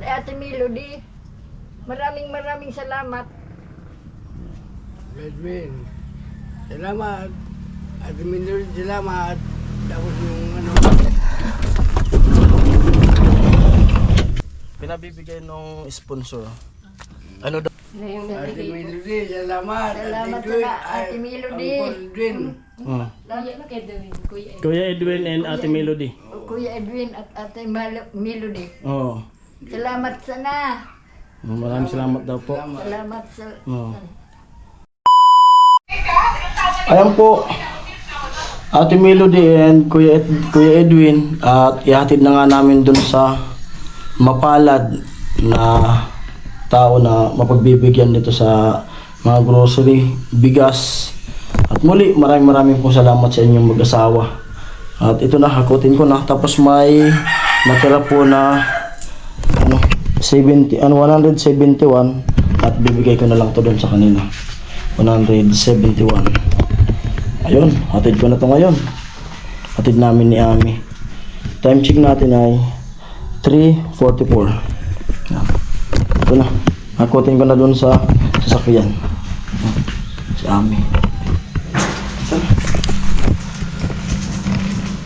Ate Melody. Maraming salamat. Edwin, salamat. Ate Melody, salamat. Tapos yung ano. Pinabibigay ng sponsor. Ano daw? Ate Melody, salamat. Salamat sa Ate Melody. Uncle Edwin. Kuya Edwin and Ate Melody. Kuya Edwin at Ate Melody. Oo. Salamat sana. Maraming salamat daw po. Salamat sa... Oo. Ayan po. Ate Melody and Kuya Edwin at ihatid na nga namin dun sa mapalad na tao na mapagbibigyan dito sa mga grocery, bigas. At muli, maraming po salamat sa inyong mag-asawa. At ito na, hakutin ko na. Tapos may natira po na 171 at bibigay ko na lang to doon sa kanila. 171. Ayun, hatid ko na to ngayon. Hatid namin ni Ami. Time check natin ay 3:44. Ito na. Hakutin ko na doon sa sasakyan. Si Ami.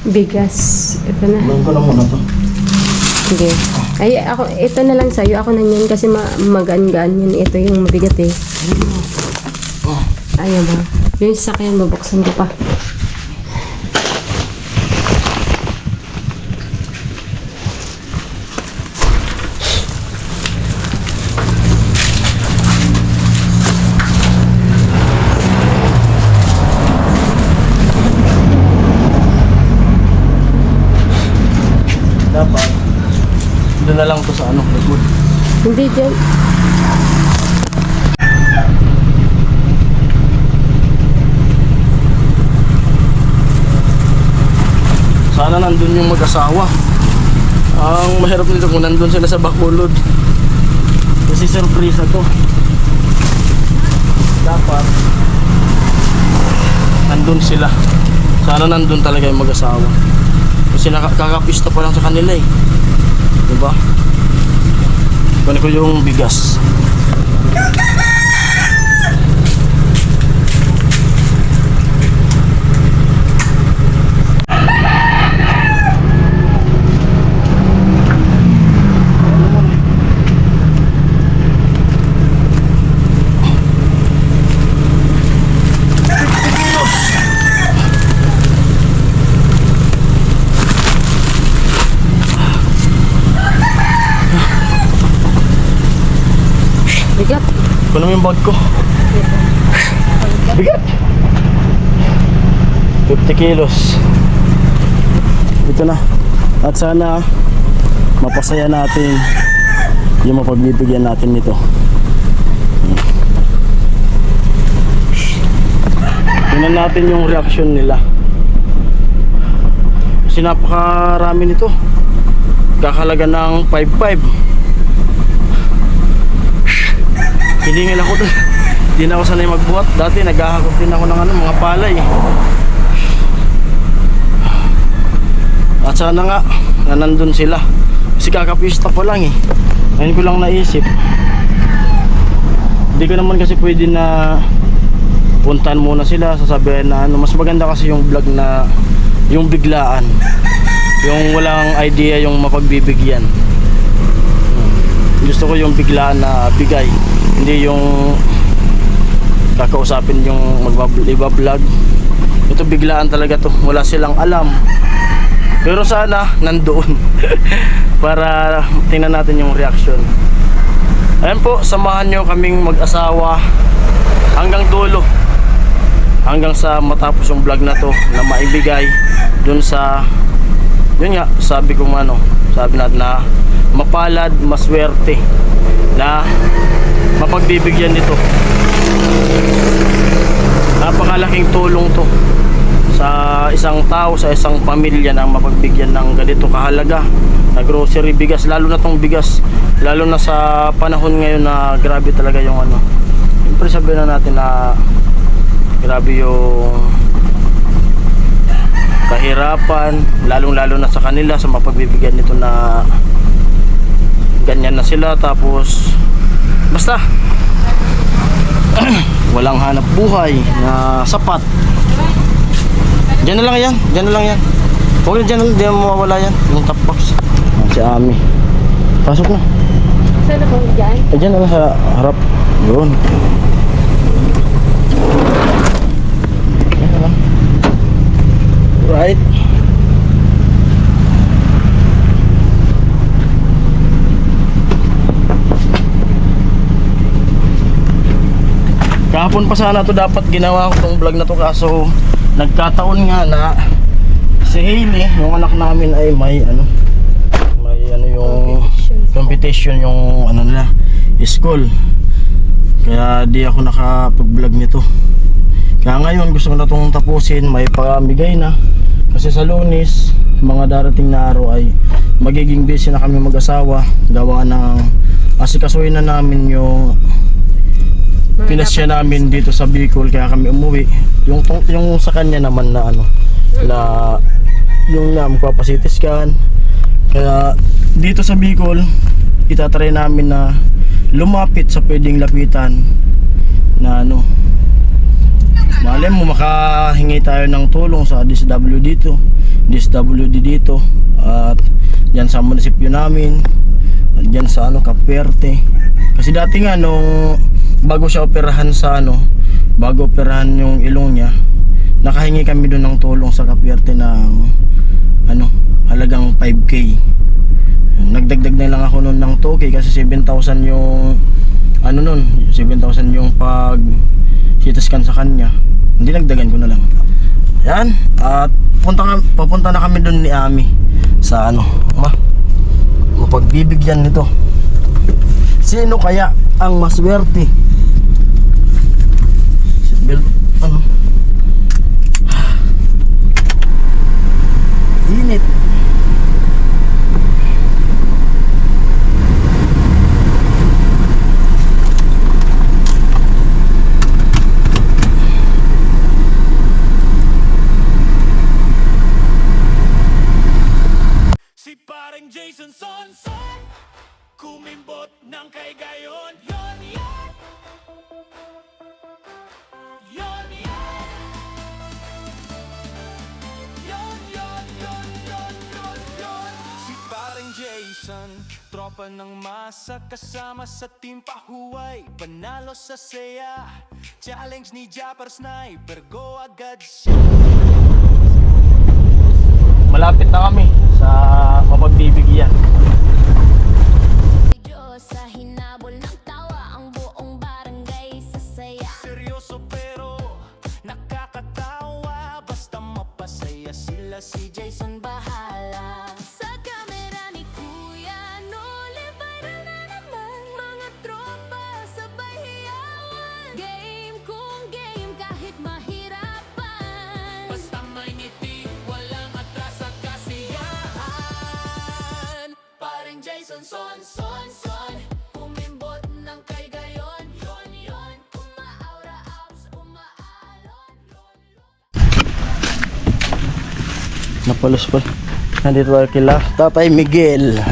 Bigas. Ito na. Gawin ko na muna to. Sige. Ay, ako, ito na lang sa'yo. Ako na yan kasi magaan-gaan yun. Ito yung mabigat eh. Ayan ba? Yung sasakyan, babuksan ko pa. Dapat doon na lang to sa ano, likod. Hindi dyan. Sana nandun yung mag-asawa. Ang mahirap nito kung nandun sila sa Bacolod. Kasi surprise to. Dapat nandun sila. Sana nandun talaga yung mag-asawa. Kasi kakapista pa lang sa kanila eh. Diba? Kunin ko yung bigas. Bigat. Kunin mo yung bag ko. Bigat. 50 kilos. Ito na. At sana mapasaya natin yung mapagbibigyan natin nito. Tingnan natin yung reaction nila. Kasi napakarami nito. Kakalaga ng 5.5. Hilingil ako doon. Hindi na ako sanay magbuhat. Dati naghahakot din ako ng mga palay. At sana nga na nandun sila. Kasi kakapista pa lang eh. Ngayon ko lang naisip. Hindi ko naman kasi pwede na puntahan muna sila. Sasabihin na mas maganda kasi yung vlog na yung biglaan. Yung walang idea yung mapagbibigyan. Gusto ko yung biglaan na bigay. Hindi yung kakausapin yung magbablog. Ito biglaan talaga to. Wala silang alam. Pero sana nandoon. Para tingnan natin yung reaction. Ayan po, samahan nyo kaming mag-asawa hanggang dulo. Hanggang sa matapos yung vlog na to na maibigay dun sa, yun nga, sabi ko sabi natin na mapalad, maswerte na mapagbibigyan nito. Napakalaking tulong to sa isang tao, sa isang pamilya na mapagbigyan ng ganito kahalaga na grocery, bigas, lalo na tong bigas, lalo na sa panahon ngayon na grabe talaga yung siyempre sabihin na natin na grabe yung kahirapan, lalong lalo na sa kanila sa mapagbibigyan nito na ganyan na na sila, tapos basta walang hanap buhay na sapat. Diyan na lang yan, diyan na lang yan. Huwag na diyan na lang, di na mawawala yan. Yung top box. Si Ami. Pasok na. Saan na bang dyan? Diyan na lang sa harap. Yun. Diyan na lang. Right. Kahapon pa sana to dapat ginawa ko tong vlog na to, kaso nagkataon nga na si Hailey, yung anak namin, ay may ano yung competition yung ano nila, school. Kaya di ako nakapag-vlog nito. Kaya ngayon gusto ko na itong tapusin, may pamigay na. Kasi sa Lunes, mga darating na araw ay magiging busy na kami mag-asawa. Gawa ng asikasuhin na namin yung pinasya namin dito sa Bicol, kaya kami umuwi. Yung sa kanya naman na ano, na yung magpapa-CT scan. Kaya dito sa Bicol, itatry namin na lumapit sa pwedeng lapitan na ano, malay mo makahingi tayo ng tulong sa DSWD dito, at yan sa munisipyo namin, at yan sa ano, Capierte. Kasi dati nga nung bago siya operahan sa ano, bago operahan yung ilong niya, nakahingi kami doon ng tulong sa Capierte ng ano, halagang 5K. Nagdagdag na lang ako noon ng 2K kasi 7,000 yung ano noon, 7,000 yung pag CT scan sa kanya. Hindi, nagdagan ko na lang. Yan, at papunta na kami doon ni Ami sa ano, mapagbibigyan nito. Sino kaya ang maswerte? Seatbelt, ano? Init. Si parang Jason Sonson, kumimbot ng kay gayon. Yon yan, yon yan, yon. Si parang Jason, tropa ng masa, kasama sa team pahuway, panalo sa saya. Challenge ni Japper Sniper, go agad siya. Malapit na kami sa mapagbibigyan. Diyos sa hinabol ng tawa, ang buong barangay sasaya. Seryoso pero nakakatawa, basta mapasaya sila, si Jason bahala. Sa kamera ni Kuya Noli, viral na naman. Mga tropa sabay hiyawan. Game kung game kahit mahirapan. Basta may ngiti, walang atras at kasiyahan. Parang Jason Son, umimbot ng kay gayon. Yon, umaaura ups, umaalon. Napalos pa. Nandito tayo kila Tatay Miguel.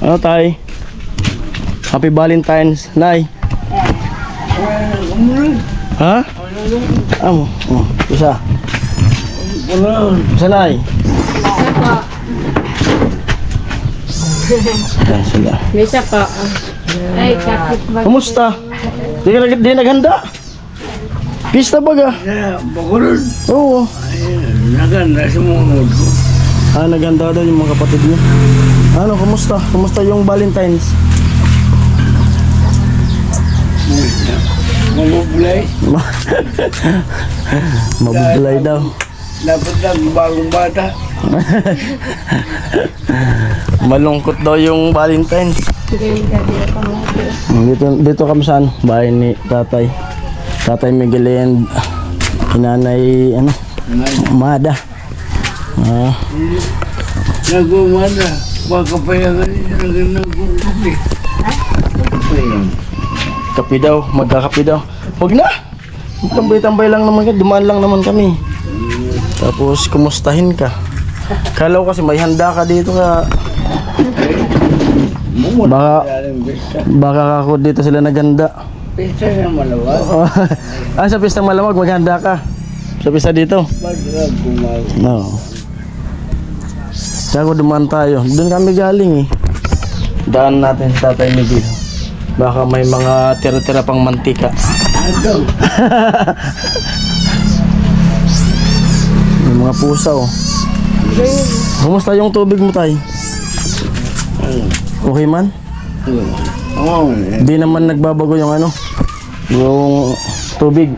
Ano tay? Happy Valentine's, Nay. Ha? Amo. Oh, isa. Isa, Nay. Yan sila. May isa pa. Ay, kapit ba? Kumusta? Di naghanda? Pista baga? Kaya, bakulod. Oo. Naganda sa mga ko. Naghanda daw yung mga kapatid niyo. Ano, kumusta? Kumusta yung Valentine's? Mabublay. Mabublay daw. Dapat lang bagong bata. Malungkot daw yung Valentine's. Dito kami sa ano, bahay ni Tatay Miguel and Inanay ano, Mada. Nagumana. Baka payangan niya nagkukupi. Kapi daw, magkakapi daw. Huwag na. Tambay-tambay lang naman kami, dumaan lang naman kami. Tapos kumustahin ka. Kala ko kasi may handa ka dito ka. Mumot. Baka- Galing pista. Baka ako dito sila naganda. Pista sa malawag. Sa pistang malamag, maghanda ka. Sa pista dito. Ba't ka gumagawa? No. Kaya dumaan tayo. Doon kami galing eh. Daan natin sa Tatay Miguel. Baka may mga tira-tira pang mantika. Ano? May mga pusa oh. Kumusta yung tubig mo, Tay? Okay man? Oo. Di naman nagbabago yung ano? Yung tubig.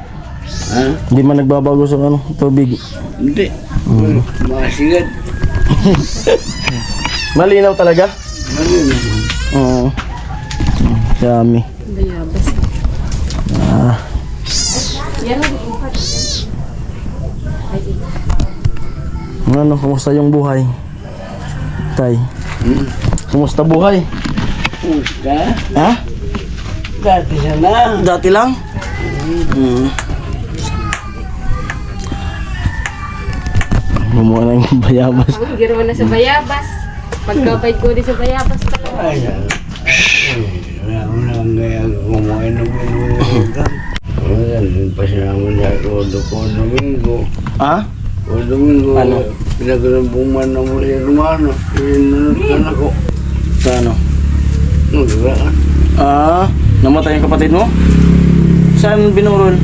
Ha? Di man nagbabago sa ano? Tubig. Hindi. Masigad. Malinaw talaga? Malinaw. Oo. Dami. Bayabas. Ano, kumusta yung buhay? Tay. Kumusta buhay? Pusta? Ha? Dati sana. Dati lang? Bumuha na yung bayabas. Ang girawa na sa bayabas. Pagkabait ko din sa bayabas pala. Ay, wala mo naman kaya kumuha ng pinuhugan. Ang pasalamat sa Rodo ko Domingo. Ha? O Domingo, Ano? pinagrampuman na mo si Romano. Pinunod ka na ko. Sa ano? Nagraan. Namatay yung kapatid mo? Saan binurol?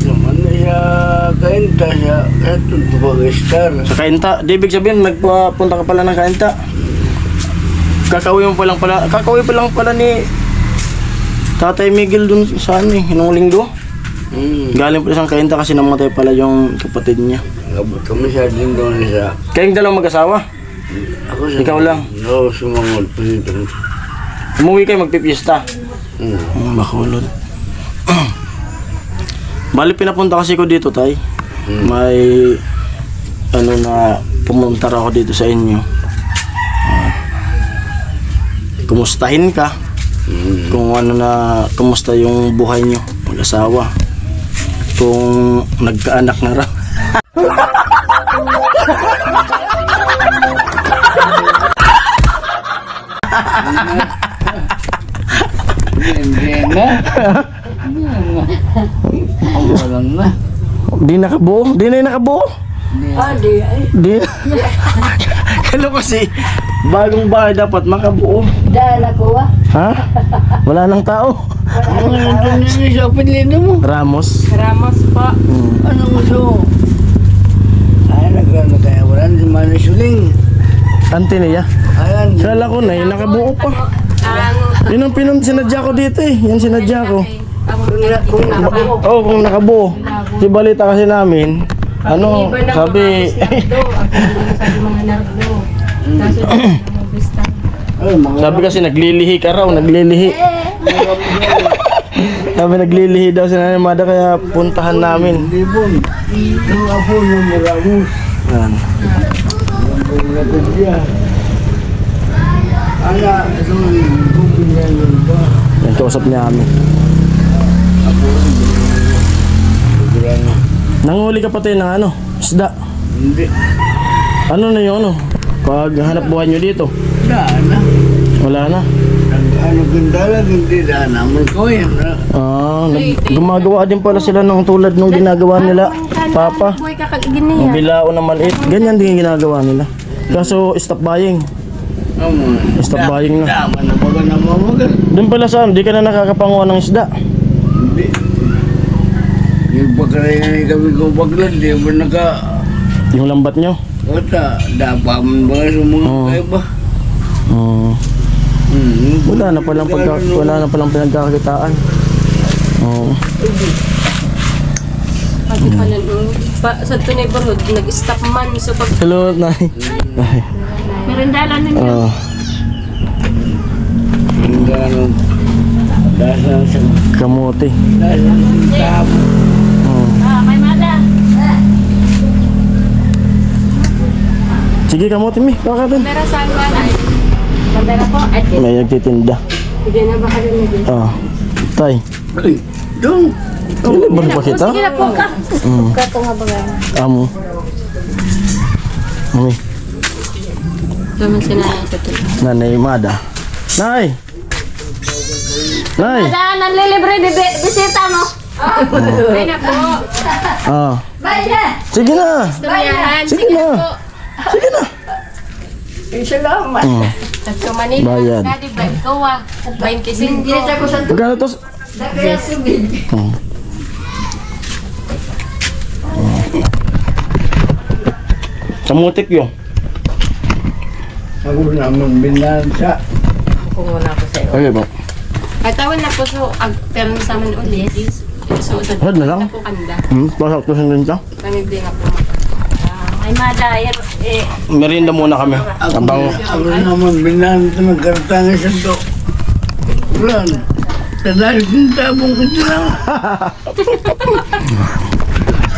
Naman na siya kainta siya. Eto, tupag-star. Sa Kainta. Di ibig sabihin, nagpapunta ka pala ng Kainta. Kakauwi mo pa lang pala. Kakauwi pa lang pala ni Tatay Miguel dun saan eh, nung linggo. Galing pala sa Kainta kasi namatay pala yung kapatid niya. Abot kami sa din doon sa... Kayong dalawang mag-asawa? Ako sa... Ikaw lang? Oo, sumangot pa dito. Umuwi kayo magpipista. Bakulod. Bali pinapunta kasi ko dito, Tay. May ano na pumunta ako dito sa inyo. Kumustahin ka. Kung ano na kumusta yung buhay nyo mag-asawa. Kung nagkaanak na raw. Hindi na. Walang na. Di nakabuo? Di na yung nakabuo? Di ay. Di. Kalo kasi bagong bahay dapat makabuo. Dahil ako Ha? Wala nang tao. Ano nandun na sa apelido mo? Ramos. Ramos po. Ano mo so? Ay, nagkano kaya wala si Manny Suling. Ante niya. Ayan. Kala ko na, nakabuo pa. Yun ang sinadya ko dito eh. Yan sinadya ko. Oh, kung nakabuo. Si balita kasi namin, ano, sabi, mga nardo. Kaso mga bista. Ay, mga sabi kasi naglilihi ka raw, naglilihi. Sabi naglilihi daw si Nanay Mada kaya puntahan namin. libon. Yung apo ng Ramos. Yan. Yung napagya. Ala, ito yung bukid niya yun ba? Yan, kausap niya kami. Apo yung bukid. Nanghuli ka pati ng ano, isda. Hindi. Ano na yung ano? Pag hanap buhay nyo dito, Daan na. wala na. Ano ganda hindi daan naman ko yan. Gumagawa din pala sila ng tulad nung ginagawa nila, Papa. Boy kakagin na Ang yan. bilao na maliit. Ganyan din yung ginagawa nila. Kaso stop buying. Stop buying na. Dama na baga na mamagal. Doon pala saan, di ka na nakakapanguha ng isda. Hindi. Yung pagkarayan kami kong paglad, di ba naka... Yung lambat nyo. Kota, dapaman ba sa mga Oo. kaiba? Wala na palang pinagkakakitaan. Oo. Kasi pala sa tunay barod, nag-stop man. So pag Hello, Nay. Nay. merendala na niya. Yung gano'n. Dasa sa... Kamote. Dasa sa tapo. May mada. Sige, kamote mi. Kakatin. Meron saan ba na? Mandala po. At May nagtitinda. hindi na ba kayo naging? Tay. Ay, dong! Siliban pa kita? Sige na po ka. Mm. Kato nga ba nga? Amo. Mami, Naman si nanay sa tuloy. Nanay Mada. Nay! Nay! Saan nanlilibre bisita mo? Ay na po. Ah. Sige na! Turyahan. Sige na! Sige na! Salamat. Sa Manila. Bayad. Kadi ba? Ikaw 25. Hindi ako sa Magkano to? kaya tubig. Kamutik yun. Ako naman binansa. Kung muna ako sa'yo. Okay po. Ay, tawon na po so, pero sa man ulit. So, sa Hod na lang. po kanda. Pasok to sa rinta. Pangigdi nga po. Ay madayar Merienda muna kami. Abang Ako naman binansa magkartang sa to. Ulan. Tadali kong tabong ko lang.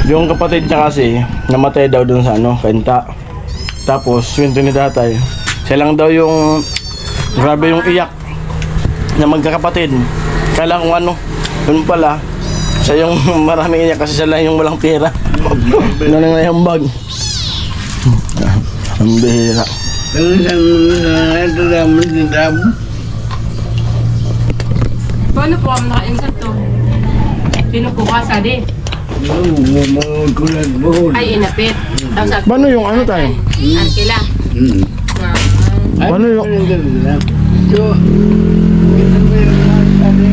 yung kapatid niya kasi namatay daw dun sa ano, kenta. Tapos yun ni tatay. Siya lang daw yung grabe yung iyak na magkakapatid. Kala kung ano, yun pala siya yung maraming iyak kasi siya lang yung walang pera. Nanangayambag. Ang bihira. Kaya ito naman yung tabong. Paano po ang naka-insert to? Sino po ka sa din? Mga kulat buhol. Ay, inapit. Tapos sabi, Paano yung ano tayo? Arkila. Paano yung... So, ito ko yung sabi,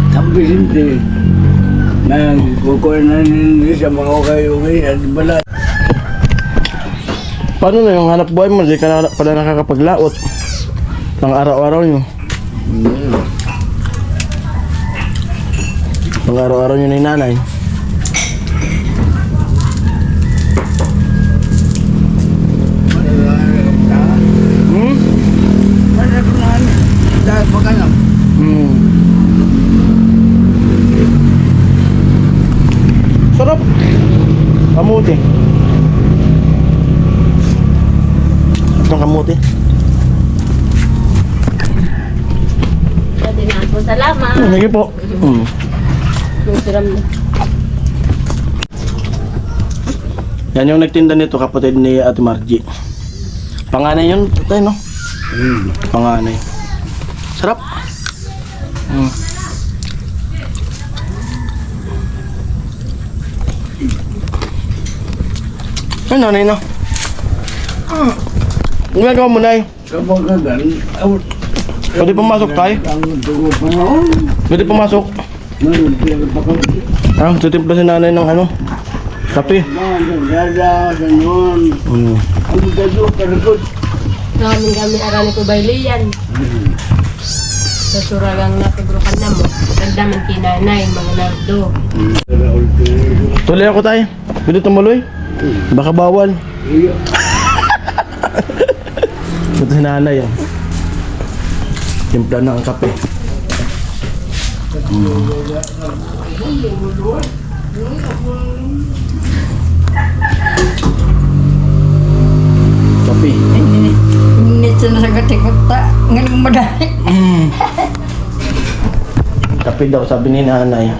Kampisinti, na kukuha na nila sa mga okay-okay at balat. Paano na yung hanap buhay mo? Di ka na pala nakakapaglaot. Pang araw-araw nyo. Pang araw-araw nyo na yung nanay. Hmm? Dahil pa ka lang. Hmm. Sarap. Kamuti. Itong kamuti. Pwede na ako. Salamat. Sige po. Hmm. siram na. Yan yung nagtinda nito, kapatid ni Ate Margie. Panganay yun, tayo no? Panganay. Sarap. Mm. Ay, nanay no? Ang gagawa mo, nay? Kapag kagan, Pwede pumasok tayo? ang tugo pa noon. Pwede pumasok? Ngayon, pera pa ka. Ah, titimpla si nanay ng ano? Kape. Dada, ganun. Mm. Ang gado, karikot. Namin kami arani ko bayliyan. Sa suragang napagrukan na mo. Nagdaman kinanay, mga nardo. Tuloy ako tayo. Pwede tumuloy? Baka bawal. Iyo. Ito si nanay yan. Timpla na ang kape. Kape. Nito na sa gatikot ta. Ngayon madali. Kape daw, sabi ni nanay.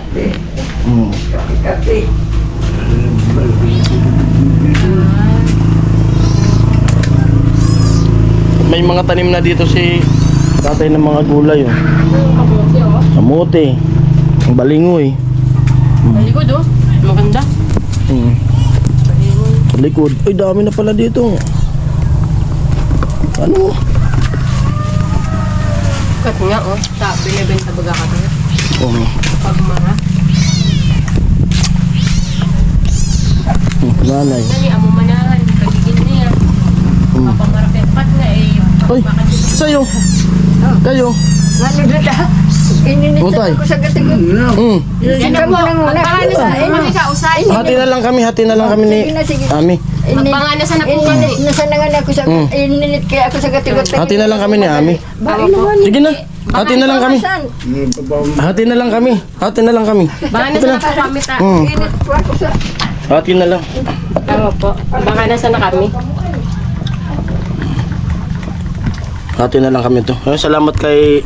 Mm. Kape. May mga tanim na dito si tatay ng mga gulay. Oh. Kamote. Ang balingoy. Malikod oh. Maganda. Mm. Sa likod. Ay, dami na pala dito. Ano? Kat nga oh. Sa binibenta baga ka to. Oh. Pagmara. Nanay. Nani, amo manahan. Pagigil niya. Papamarapet pat nga eh. Ay, sa'yo. Kayo. Ano dito? Ininit Utay. ako sa gatikot. Mm. Yan na po. Ang pangalan sa inyo ka usay. Hati na lang kami ni Sige na, sige. Ami. Ang pangalan sa napo kami. Ininit, nasanangan ako sa, ininit kaya ako sa gatikot. Hati na lang kami ni Ami. Bakit naman? Sige na. Hati na lang kami. Saan? Hati na lang kami. Hati na lang kami. Baka na sa napo kami ta. Mm. Init po ako sa... Hati na lang. Tama po. Baka na sa na kami. Hati na lang kami to. Ay, salamat kay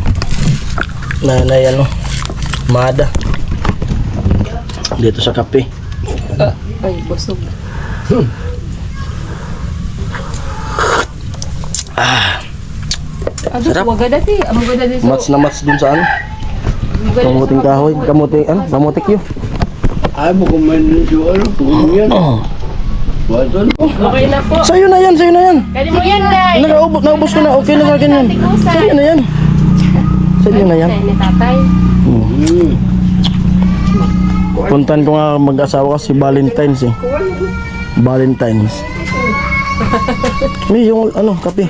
Nanay ano, Mada. Dito sa kape. Ay, busog. Sarap. Wag dati. Amo gada dito. Mats na mats dun sa ano? Kamuting kahoy, kamutik yun. Ay, baka may nito, ano, kung yan. Wato, Okay na po. Sa'yo na yan. Kani mo yan, Nay. Naubos ko na, okay na sa akin yan. Sa'yo na yan. Sa'yo na yan. Nay ni tatay. Puntan ko nga mag-asawa kasi Valentine's eh. Valentine's. May yung ano, kape.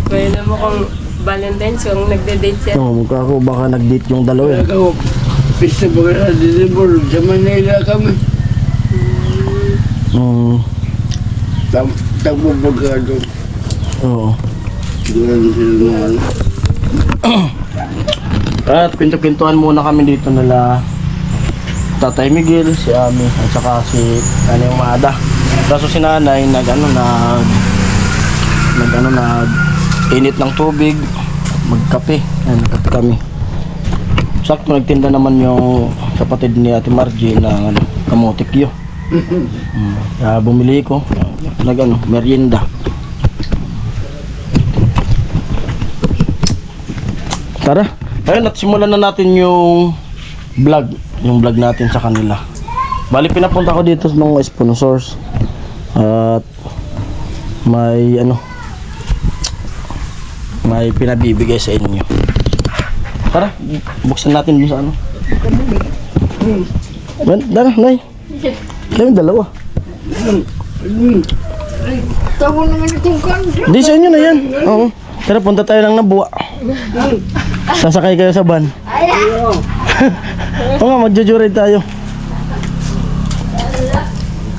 Kaya na mo kung Valentine's kung nagde-date siya. No, mukha ko baka nag-date yung dalawa eh. ako, pista ba ka sa December, sa Manila kami. Tagpo ba ka doon? Oo. Doon sila naman. At pinto-pintuan muna kami dito nila Tatay Miguel, si Ami, at saka si Nanay Umada. Kaso si Nanay nag init ng tubig, magkape. Ayun, nagkape kami. Sakto nagtinda naman yung kapatid ni Ate Margie ng kamotik yun. Kaya bumili ko, merienda. Tara, ayun at simulan na natin yung vlog natin sa kanila. Bali pinapunta ko dito ng sponsors at may pinabibigay sa inyo. Tara, buksan natin dun sa ano. Tara, Nay. Kami dalawa. Tawa naman itong kanto. Di sa inyo na yan. Oo. Tara, punta tayo ng Nabuwa. Sasakay kayo sa van. Oo nga, magjo-joyride tayo.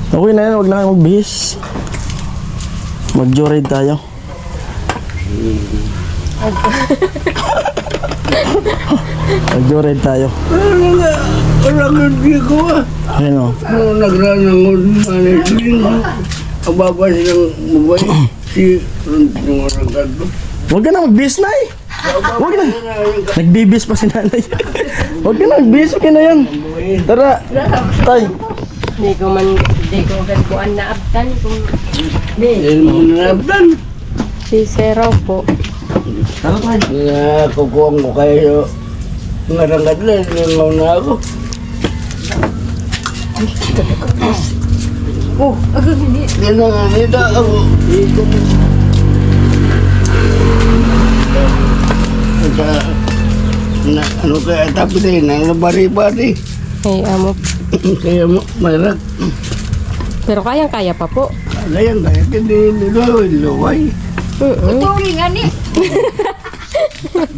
Okay na yan, huwag na kayo magbihis. Mag-joyride tayo. Mag-joyride tayo. Wala ka di ko ah. Ayun o. Nung nagranangod managing, ababa silang mabay, si yung orang kanto. Huwag ka na mag-bis, Nay. Huwag na. Nagbibis pa si Nanay. Huwag ka na mag-bis, okay na yan. Tara, tay. Hindi ko ganbuan na abtan kung Yan mo nanabdan. si Seraw po. Tara, tay. Kukuha ko kayo. Ngarangad lang, nangaw na ako. Oh, agad hindi. Yan na nga nita ako. Ano kaya tapi din, nangabari-bari. Ay, amo. Kaya marak. Pero kayang-kaya pa po. Alayang kaya hindi luway. Tuloy nga ni.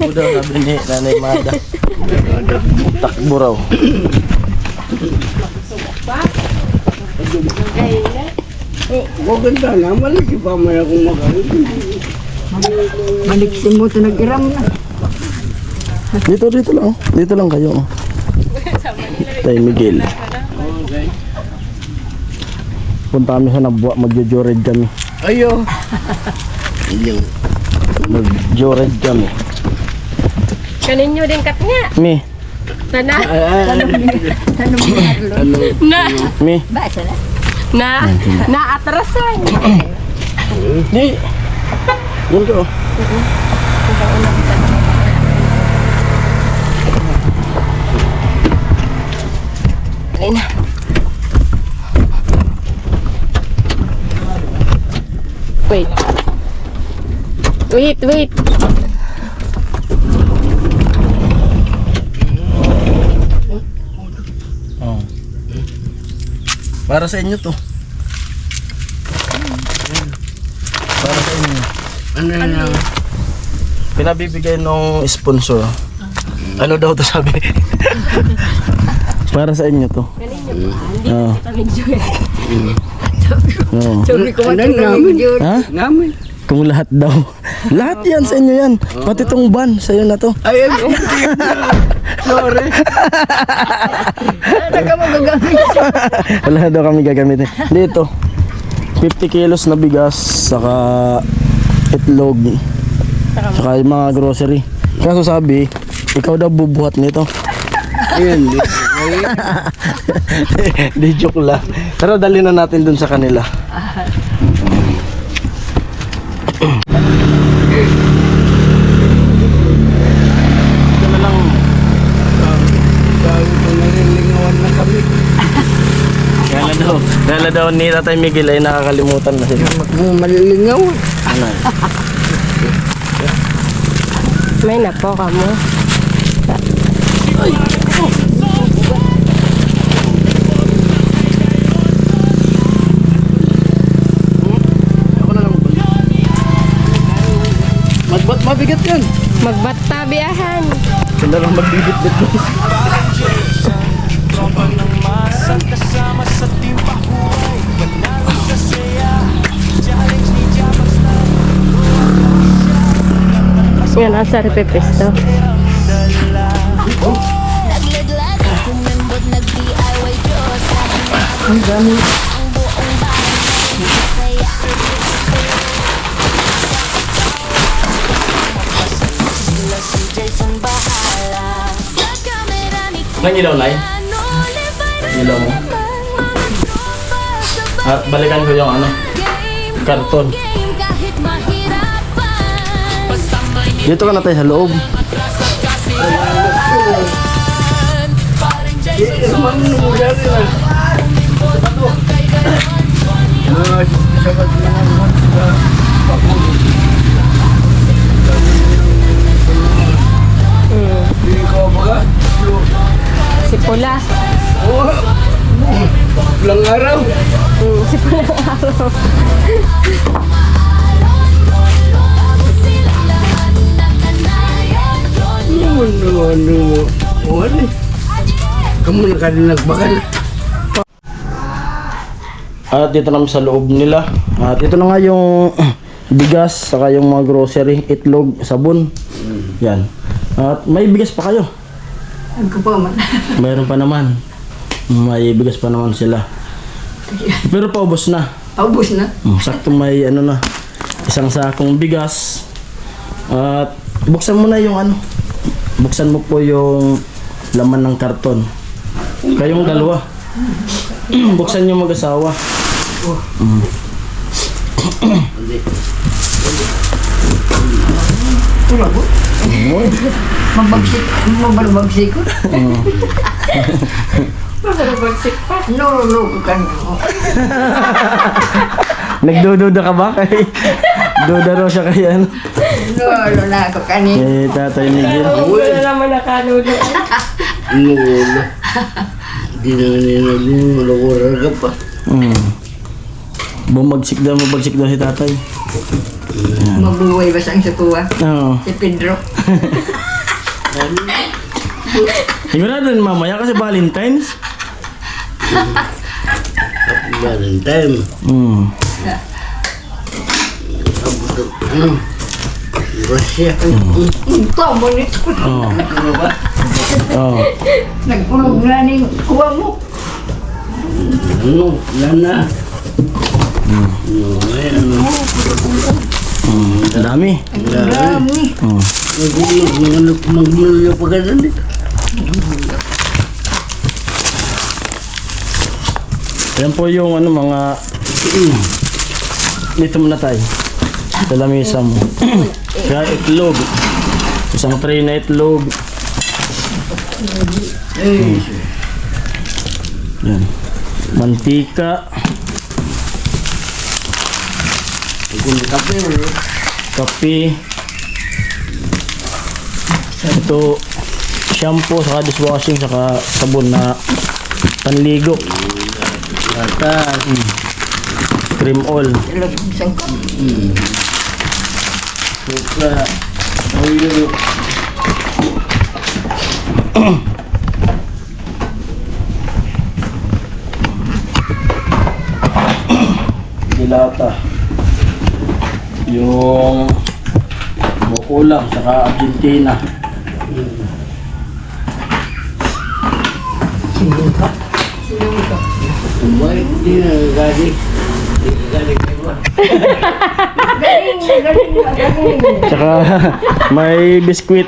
Budaw sabi ni Nanay Mada. Takbo raw. Maganda na, malaki pa may akong magalit. Maliksin mo ito nag-iram na. Dito lang. Dito lang kayo. Oh. Tay Miguel. Punta kami sa Nabuwa, magjo-joyride kami. Ayo. Mag-joyride kami. Kaninyo din kat nga. Mi, Sana. Ano Na. mi. Basa na. Naatrasan. Di. Yan ko. Wait. Oh. Para sa inyo to. Para sa inyo. Ano na? Pinabibigay ng sponsor. Ano daw to sabi? Para sa inyo to. Oo. Oo. Sabi ko Ano matulog namin? yun. Ha? Namin. Kung lahat daw. Lahat yan sa inyo yan. Pati tong ban, sa'yo na to. Ay, sorry. Ano ka magagamit? Wala daw kami gagamitin. Dito, 50 kilos na bigas, saka itlog, saka yung mga grocery. Kaso sabi, ikaw daw bubuhat nito. Ayan. Di joke lang. Pero dali na natin dun sa kanila. Dala daw ni Tatay Miguel ay nakakalimutan na sila. Malilingaw. Ano? May napo ka mo. Mabigat yan. Magbata biyahan. Sila lang magbibit-bit guys. Parang Jason, tropa ng masa kasama sa team pahuway. Panalo sa saya, challenge ni Japers na Yan, asa repepesto. Nagladlad, kumembot, nag-DIY Diyos. Ang buong bahay masaya. Sila si Jason bahala. Sa kamera ni Nangilaw na Ano, Ilaw mo. At balikan ko yung ano, karton. game kahit mahirapan. Basta may Dito ka na tayo sa loob. parang Jason Si Pula. Lang araw. Si Pula ang araw. silang lahat nakanayan. Ano? Kamu nagbakal. At dito naman sa loob nila. At ito na nga yung bigas, saka yung mga grocery, itlog, sabon. Yan. At may bigas pa kayo. Ang kapaman. Mayroon pa naman. May bigas pa naman sila. Pero paubos na. Paubos na. Sakto may ano na, isang sakong bigas. At buksan mo na yung ano. Buksan mo po yung laman ng karton. Kayong dalawa. Buksan yung mag-asawa. Wala ko. Mabarbagsik ko. Mabarbagsik pa. Nululog ka na. Nagdududa ka ba kay? Duda raw siya kay ano? Nulo na ako kanin. Kay Tatay Miguel. Wala naman nakanulo. Nulo. Di na nila lumulog ka pa. Bumagsik daw si Tatay. Mabuhay ba siyang sa kuwa? Oo. Si Pedro. Sigurado rin mamaya kasi Valentine's. Valentine. Russia. Tama nito. Oo. Oo. Nagpulog na ning kuwa mo. Ano? Lana. Ano? Ang dami. Ang dami. Maglulo pa ka dyan dito. Yan po yung ano mga dito muna tayo. Sa lamesa mo. Kaya itlog. Isang tray na itlog. Yan. Mantika. Kape. Ito shampoo, saka dishwashing, saka sabon na panligo. Cream oil. Ilag isang ko. Suka. Oil. Dilata. Yung bukulang, saka Argentina. Baik di na gadi. Gadi ko. Saka may biskwit,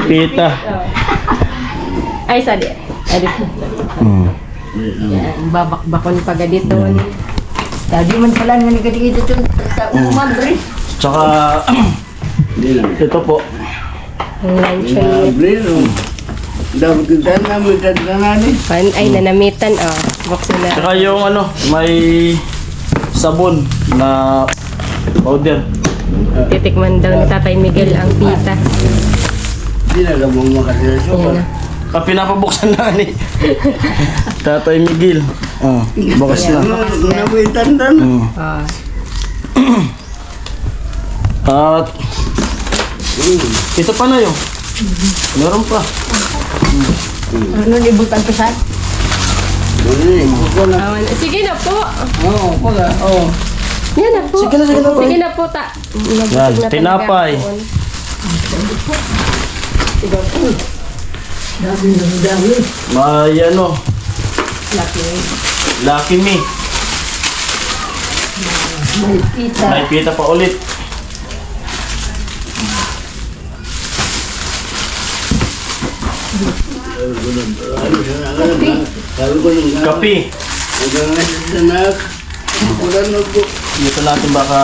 pita. Ay, sali. Edit na. Yan, babakbakon pa dito. Tadi man pala nga nagkadikito sa umabri. Saka Di lang. ito po. Ang luncheon. Abril. Dapat kita namin tatanganin. Ay, nanamitan, oh. Buksan na. Saka yung ano, may sabon na powder. Titikman daw ni Tatay Miguel ang pita. Hindi na lang mo makasasok. Ayan na. Pinapabuksan na ni Tatay Miguel. Bukas na. Nabitan-tan. Ah. At ito pa na yun. Meron pa. Ano ibutan ko sa? Sige na po. Oo, pala. Oo. Yan na po. Sige na, sige na po. Sige na po, ta. Nabusog Yan, na talaga tinapay. ako. May ano, Lucky Me. May pita. May pita pa ulit. Sabi ko yung Kape. hanggang nasa sanak. Wala na po. Dito natin baka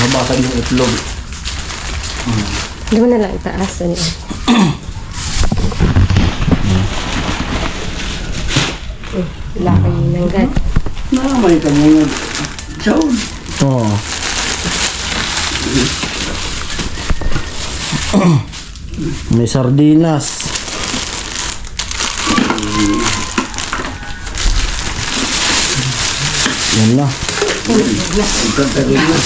mabasag yung itlog. Hindi mo na lang itaas. Ano yan? Laki ng gat. May kami nga. Sound. Oo. May sardinas. Yan na. Pagkatagal na.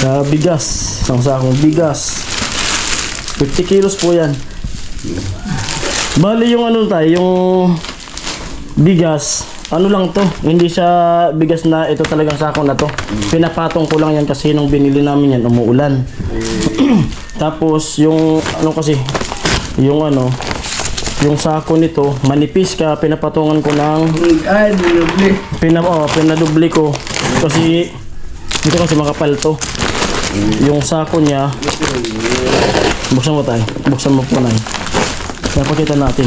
Sa bigas. Isang sakong bigas. 50 kilos po yan. Bali yung ano tayo, yung bigas, ano lang to, hindi siya bigas na ito talagang sako na to. Pinapatong ko lang yan kasi nung binili namin yan, umuulan. Tapos yung ano kasi, yung ano, yung sako nito, manipis ka, pinapatungan ko ng, Ay, dinubli. pinadubli ko. Kasi, dito kasi makapal to. Yung sako niya, buksan mo tayo, buksan mo po na. Napakita natin.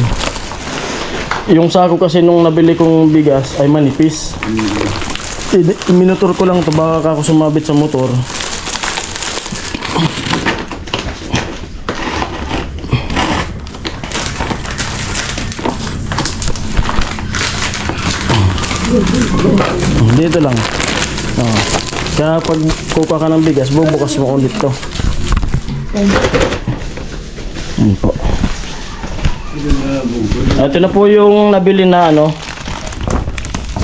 Yung sako kasi nung nabili kong bigas ay manipis. Minutor ko lang ito baka ako sumabit sa motor. Dito lang. Kaya pag kuka ka ng bigas, bubukas mo ulit to. Yan po. Ito na po yung nabili na ano,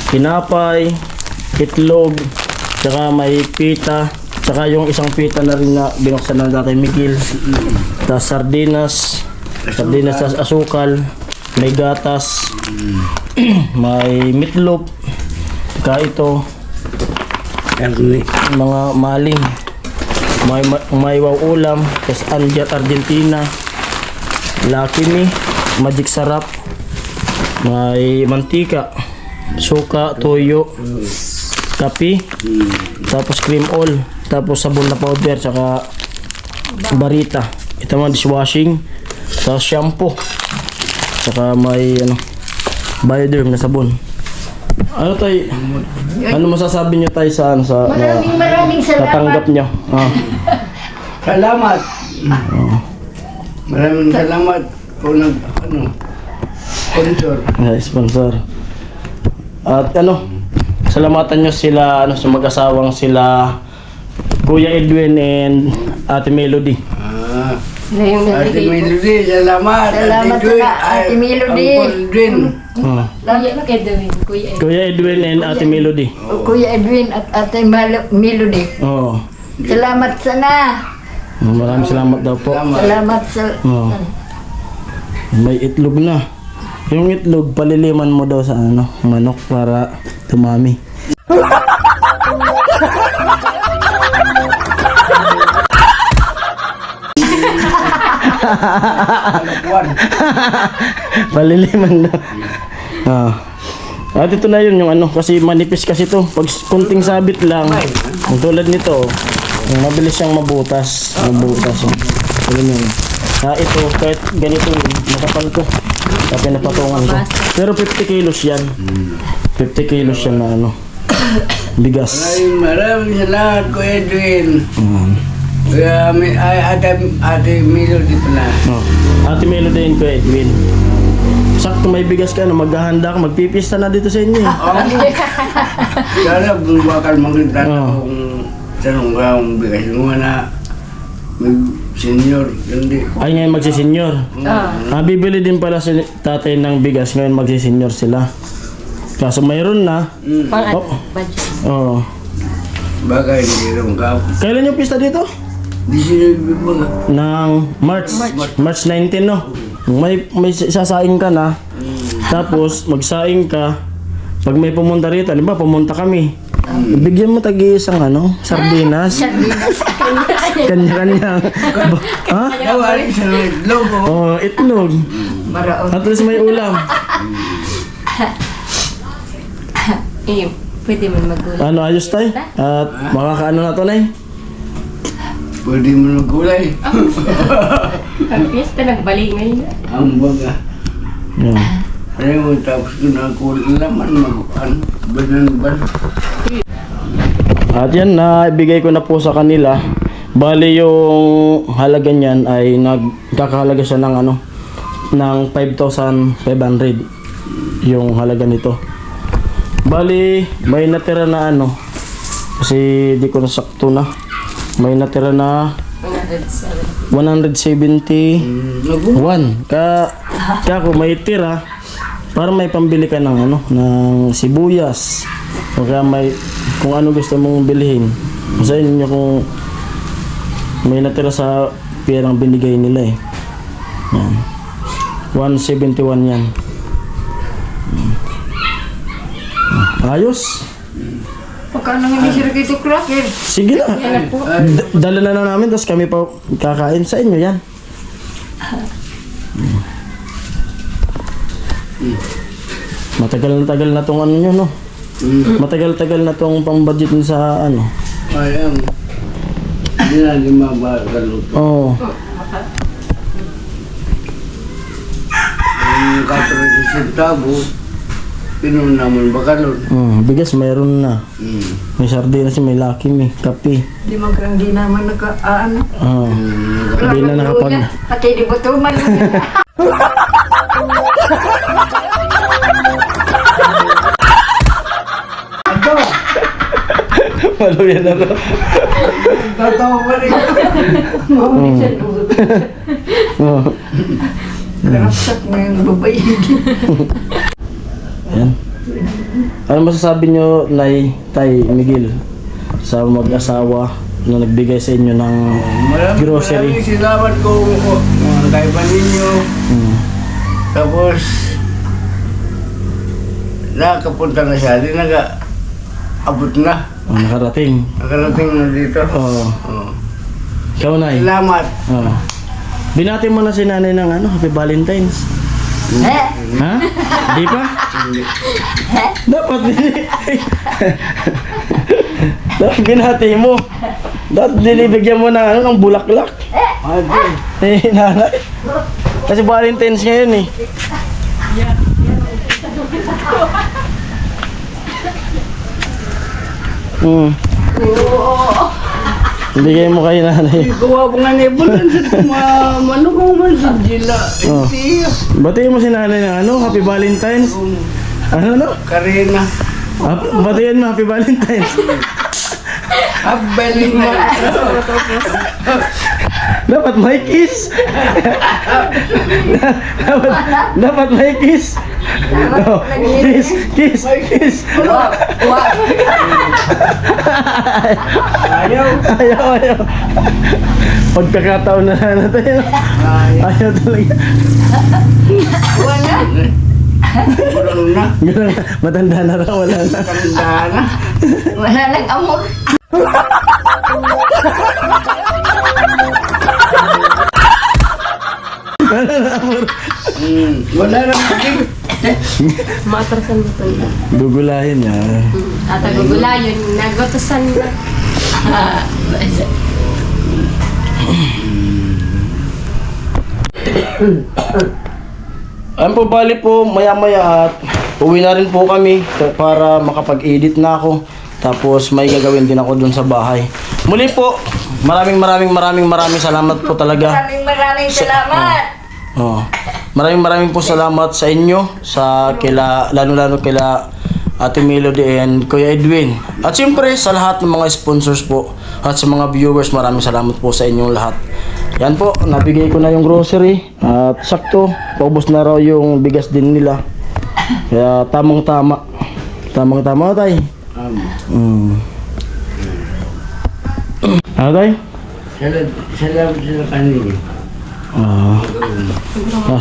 tinapay, itlog, saka may pita, saka yung isang pita na rin na binuksan ng Tatay Miguel. Tapos sardinas sa asukal, may gatas, may meatloaf, saka ito, mga maling, may wow ulam, tapos Anjat Argentina, Lucky Me, Magic Sarap, may mantika, suka, toyo, kape, tapos cream oil, tapos sabon na powder, saka barita. Ito mga dishwashing, tapos shampoo, saka may ano, Bioderm na sabon. Ano tayo? Ano masasabi niyo tayo sa ano, sa Maraming salamat. natanggap niyo? Salamat. Maraming salamat kung sponsor. Sponsor. At ano, salamatan nyo sila, ano, sa mag-asawang sila Kuya Edwin and Ate Melody. Na yung Ate nalilito. Melody, salamat. Salamat Edwin. sa Ate Melody. Uncle Edwin. Kuya Edwin. Kuya Edwin and Ate Melody. Kuya Edwin at Ate Melody. Oo. Salamat sana. Maraming salamat daw po. Salamat sa... Oo. May itlog na. Yung itlog, paliliman mo daw sa ano, manok para tumami. Paliliman daw. At ito na yun yung ano, kasi manipis kasi to. Pag kunting sabit lang, tulad nito, mabilis siyang mabutas. Mabutas. Alam mo yun. Ito, kahit ganito yun, makapal to. Kaya napatungan ko. Pero 50 kilos yan. 50 kilos yan na ano. Bigas. Maraming salamat ko, Edwin. Kaya ate Melody pala. Oh. Ate Melody and ko Edwin. Sakto may bigas ka, no? Maghahanda ka, magpipista na dito sa inyo. Sana bakal makita Oo. kung tanong ka kung bigas mo na may senior. Hindi. Ay, ngayon magsisenyor. Bibili din pala si tatay ng bigas, ngayon magsisenyor sila. Kaso mayroon na. Pang ano, Oh. budget. Oo. Baka hindi rin ka. Kailan yung pista dito? Di sinibig mo ka. Ng March 19, no? May sasaing ka na. Tapos magsaing ka. Pag may pumunta rito, di ba pumunta kami. Bigyan mo tag-iisang ano, sardinas. Kanya-kanya. Ha? Nawari sa itlog ko. Oh, itlog. Maraon. At least may ulam. Pwede man magulat. Ano, ayos tayo? At makakaano na to, Nay? Pwede mo ng gulay. Ang piyesta nagbalik ngayon. Ang baga. Yan. Ano mo tapos ko na laman mag-ano. Banan. At yan, naibigay ko na po sa kanila. Bali yung halaga niyan ay nagkakahalaga siya ng ano, ng 5,500 yung halaga nito. Bali, may natira na ano, kasi di ko nasakto na. May natira na 171. Kaya ako may tira para may pambili ka ng ano, ng sibuyas. O kaya may kung ano gusto mong bilhin. Sa inyo kung may natira sa perang binigay nila eh. Yan. 171 yan. Ayos. Pagkano hindi siya kito cracker? Sige na. Dala na namin tapos kami pa kakain sa inyo yan. Matagal na tong ano nyo, no? Matagal na tong pang-budget nyo sa ano. Ayan. Hindi na mabagalo. Oo. Yung 40 centavo, pinuno naman bakalon. Bigas mayroon na. May sardinas, may laki, may kape. Di naman naka-ano. Hindi na nakapag... Pati di ba ito man? Malo yan ako. Tatawa pa rin. Karapsak mo yung babae. Yan. Ano masasabi nyo, Nay, Tay, Miguel, sa mag-asawa na nagbigay sa inyo ng grocery? Maraming salamat ko mga kaiban ninyo. Tapos, nakapunta na siya. Di nag-abot na. Nakarating. Nakarating na dito. Oo. Oh. Ikaw, Nay. Salamat. Binati mo na si nanay ng ano, Happy Valentine's. Ha? Di pa? Dapat binati mo. Dapat dinibigyan mo na ano, ng bulaklak. Nanay. Kasi Valentine's ngayon eh. Bigay mo kay nanay. Gawa ko nga nebulan sa ano ko man sa Jila. Oh. Batiin mo si nanay ng ano, Happy Valentine's. Ano? Karina. Batiin mo Happy Valentine's. Abelin mo. Dapat may kiss. dapat may kiss. No, kiss. Ayaw. Pagkakataon na natin. Ayaw talaga. Wala. Wala na. Matanda na raw, wala na. Tanda na. Wala nang amor. Wala na maging. Matrasan mo ito. Gugulahin niya. At agugulayon, nagotosan na. Ayun po, bali po, maya-maya at uwi na rin po kami para makapag-edit na ako. Tapos may gagawin din ako dun sa bahay. Muli po, maraming salamat po talaga. Maraming salamat. Maraming po salamat sa inyo, sa lalo kila Ate Melody and Kuya Edwin. At siyempre sa lahat ng mga sponsors po at sa mga viewers, maraming salamat po sa inyong lahat. Yan po, nabigay ko na yung grocery at sakto, paubos na raw yung bigas din nila. Kaya tamang-tama. Tamang-tama, tay. Ano, tay? Salamat sa kanila.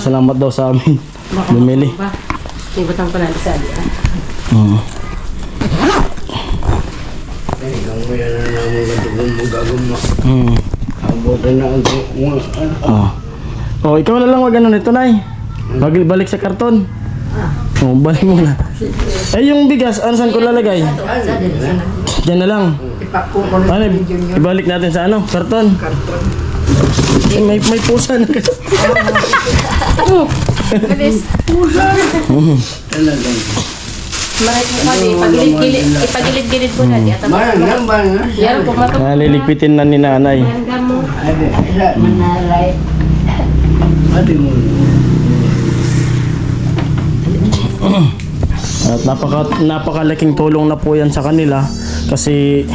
Salamat daw sa amin. Bumili. Ibutang pa natin sa alya. Ay, kung may ano naman katugong magagama. Abutan na ang Ikaw na lang wag ano nito, nay. Balik sa karton. Balik mo na. Yung bigas, saan ko lalagay? Diyan na lang. Ano, ibalik natin sa karton. May pusa na kasi. talagang. Maray mo kami, ipagilid-gilid mo na. Marang ba nga? Yan, pumatok. Naliligpitin na ni nanay. Hanggang mo. Manalay. Ate mo. At napakalaking tulong na po yan sa kanila kasi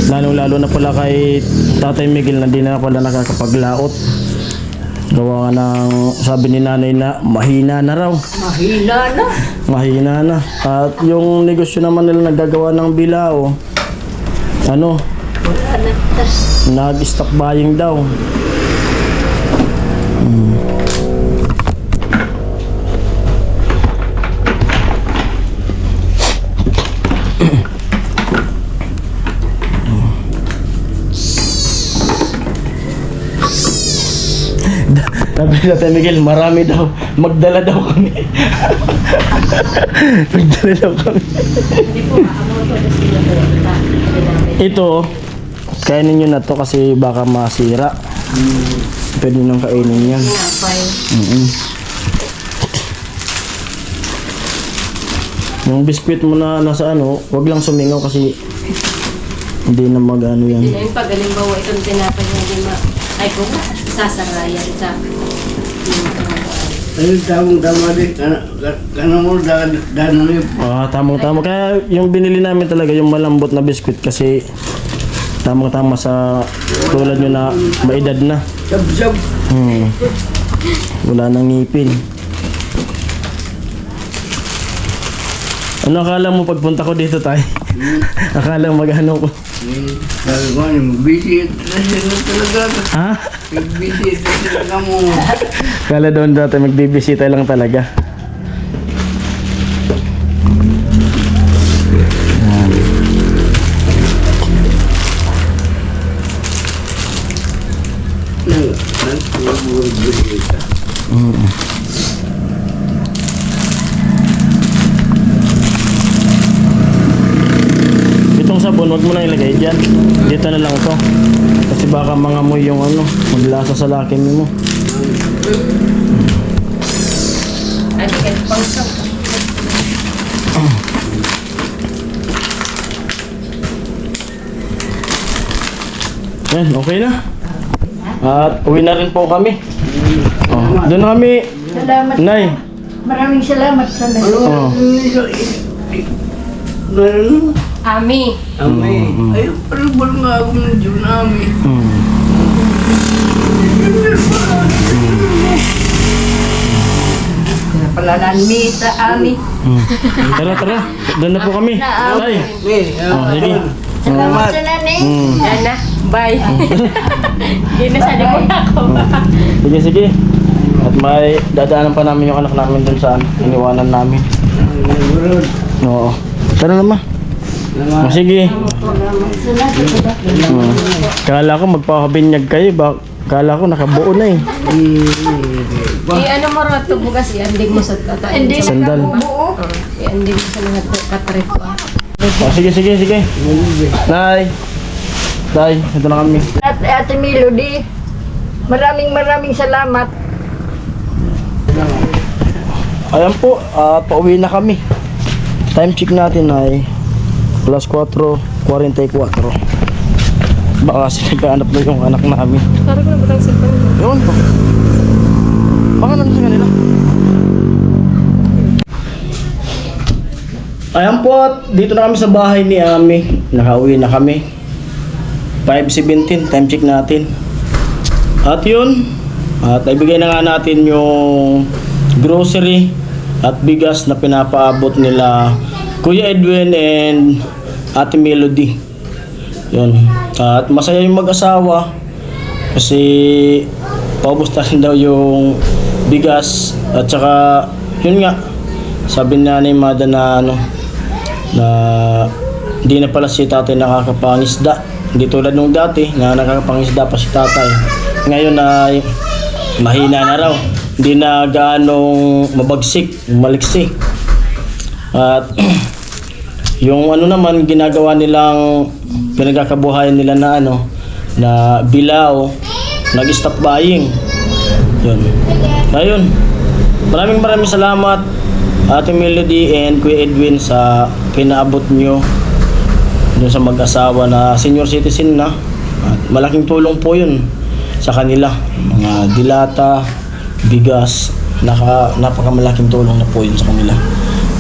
lalo na pala kay Tatay Miguel na di na pala nakakapaglaot. Gawa ng sabi ni nanay na mahina na raw. Mahina na. At yung negosyo naman nila naggagawa ng bilao, nag-stock buying daw. Sabi ni Tatay Miguel, marami daw. Magdala daw kami. Magdala daw kami. Hindi po, maamon ko. Tapos namin. Ito, kainin nyo na to kasi baka masira. Pwede nyo kainin yan. Yung biskwit mo na nasa wag lang sumingaw kasi hindi na mag-ano yan. Yung pag alimbawa itong tinapay niya, hindi ay kung sasarayan sa Ayun, tamang-tama din. Kanang mo, danan Tamang-tama. Kaya yung binili namin talaga yung malambot na biskwit kasi tamang-tama sa tulad nyo na maedad na. Sab-sab. Wala nang ngipin. Ano akala mo pagpunta ko dito, tay? Akala mag-ano ko. Sabi ko, mag-visit na sila talaga. Ha? Mag-visit na sila mo. Akala doon dati magbibisita lang talaga. Nag-visit. Itong sabon, wag mo na ilagay dyan. Dito na lang to. Kasi baka mangamoy yung maglasa sa lakin mo. ay pangsang. Yan, okay na. At uwi na rin po kami. Doon na kami. Salamat. Nay. Maraming salamat sa Ami. Ay, parang nga ako ng Diyon namin. Palanan mi sa amin. Tara. Doon na po kami. Tay. Sige. Salamat sa nani. Yan na. Bye. Hindi na sa likod ako. Sige. At may dadaanan pa namin yung anak namin dun saan iniwanan namin. Oo. Tara naman. Sige. Kala ko magpapabinyag kayo. Kala ko nakabuo na eh. Ano mo rin ito bukas, iandig mo sa tata. Hindi Sandal. buo. Iandig mo sa mga katarito. Sige. Nay. Tay, ito na kami. At Ate Melody, maraming salamat Ayan po, pauwi na kami. Time check natin ay plus 4:44. Baka kasi nagkahanap na yung anak namin. Parang ko na ba ang cellphone mo? Ewan ko. Baka nandun sa kanila. Ayan po, at dito na kami sa bahay ni Ami. Nakauwi na kami. 5:17, time check natin. At yun, at ibigay na nga natin yung grocery at bigas na pinapaabot nila Kuya Edwin and Ate Melody. Yun. At masaya yung mag-asawa kasi paubos na rin daw yung bigas at saka yun nga sabi na ni Mada na na hindi na pala si tatay nakakapangisda, hindi tulad nung dati na nakakapangisda pa si tatay. Ngayon ay mahina na raw, hindi na gaanong mabagsik, maliksi. At yung naman ginagawa nilang pinagkakabuhayan nila na na bilao, nag-stop buying. Yun. Ayun. Maraming salamat Ate Melody and Kuya Edwin sa pinaabot nyo dun sa mag-asawa na senior citizen na. At malaking tulong po yun sa kanila. Mga dilata, bigas, napakamalaking tulong na po yun sa kanila.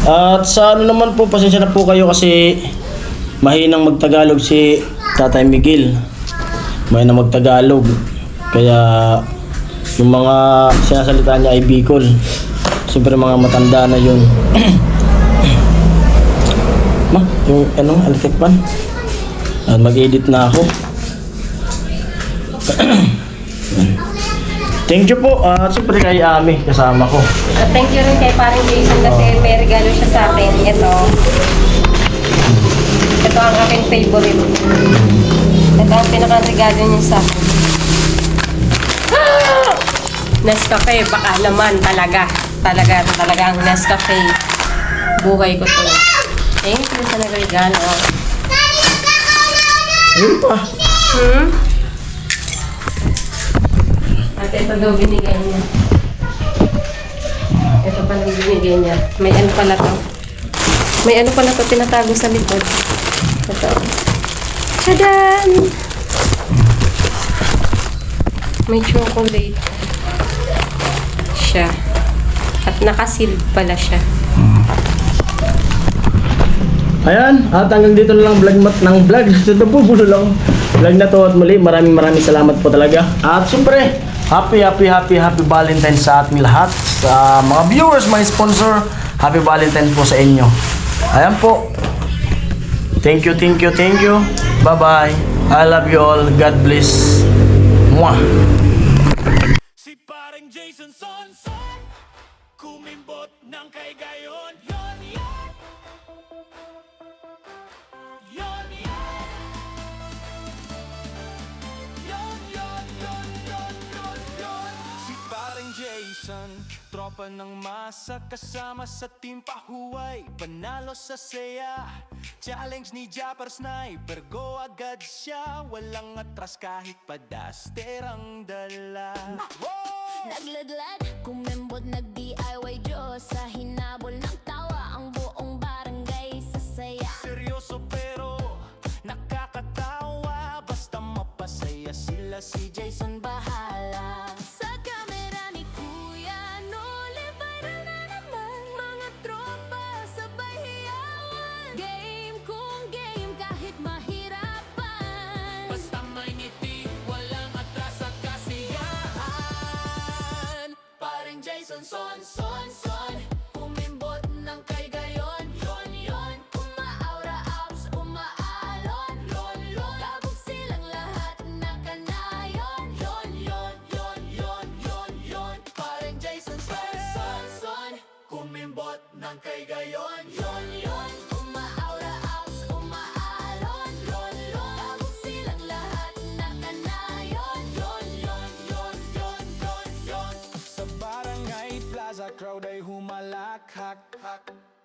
At sa naman po, pasensya na po kayo kasi mahinang magtagalog si Tatay Miguel. Mahinang magtagalog. Kaya yung mga sinasalita niya ay Bicol. Siyempre mga matanda na yun. Ma, yung electric pan. At mag-edit na ako. Thank you po. Siyempre kay Ami, kasama ko. Thank you rin kay paring Jason kasi may regalo siya sa akin. Ito ang aking favorite. Ito ang pinaka-regalo niya sa akin. Nescafe, baka naman talaga ang Nescafe. Buhay ko to. Thank you sa nagregalo. Ayun pa. At ito daw binigay niya. Ito pala binigay niya. May ano pala to. May ano pala to tinatago sa likod. Ito. Tadaan! May chocolate. Siya. At nakasil pala siya. Ayan, at hanggang dito na lang vlog. Ito po lang vlog na to at muli maraming salamat po talaga. At siyempre, happy Valentine's sa ating lahat. Sa mga viewers, mga sponsor, happy Valentine's po sa inyo. Ayan po. Thank you. Bye-bye. I love you all. God bless. Mwah. Si paring Jason Son kumimbot ng kay gayon. Yon. Si paring Jason, tropa ng masa, kasama sa team pahuway, panalo sa saya. Challenge ni Japper Sniper, go agad siya, walang atras kahit padaster ang dala. Nagladlad, kumembot, nag-DIY Diyos sa hinabol ng tawa, ang buong barangay sasaya. Seryoso pero nakakatawa, basta mapasaya sila, si Jason bahala. Sa kamera ni Kuya Noli, viral na naman, mga tropa sabay hiyawan. Game kung game kahit mahirapan, Basta may ngiti, walang atras at kasiyahan. Paring Jason Son umimbot ng kay gayon. Yon, umaaura ups, umaalon. Kabog silang lahat na kanayon. Yon. Paring Jason Son kumimbot ng kay gayon. Yon, umaaura ups, umaalon. Kabog silang lahat na kanayon. Sa barangay plaza, crowd ay humalakhak.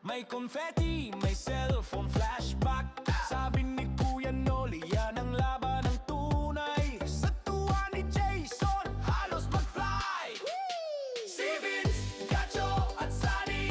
May confetti, may cellphone flashback. Sabi ni Kuya Noli, yan ang laban ng tunay. Sa tuwa ni Jason, halos mag-fly. Si Vince, Gacho at Sunny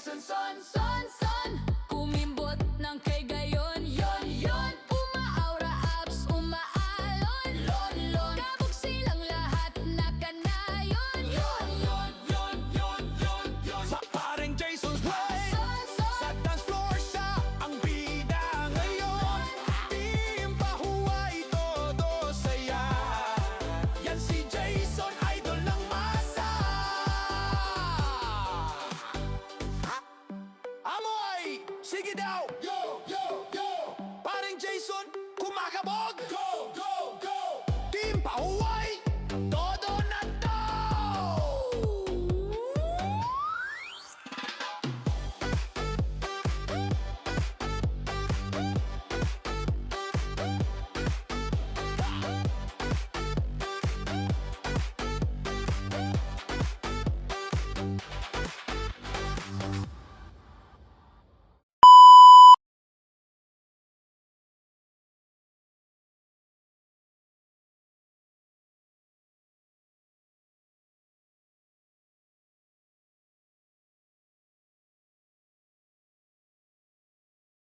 Jason Son.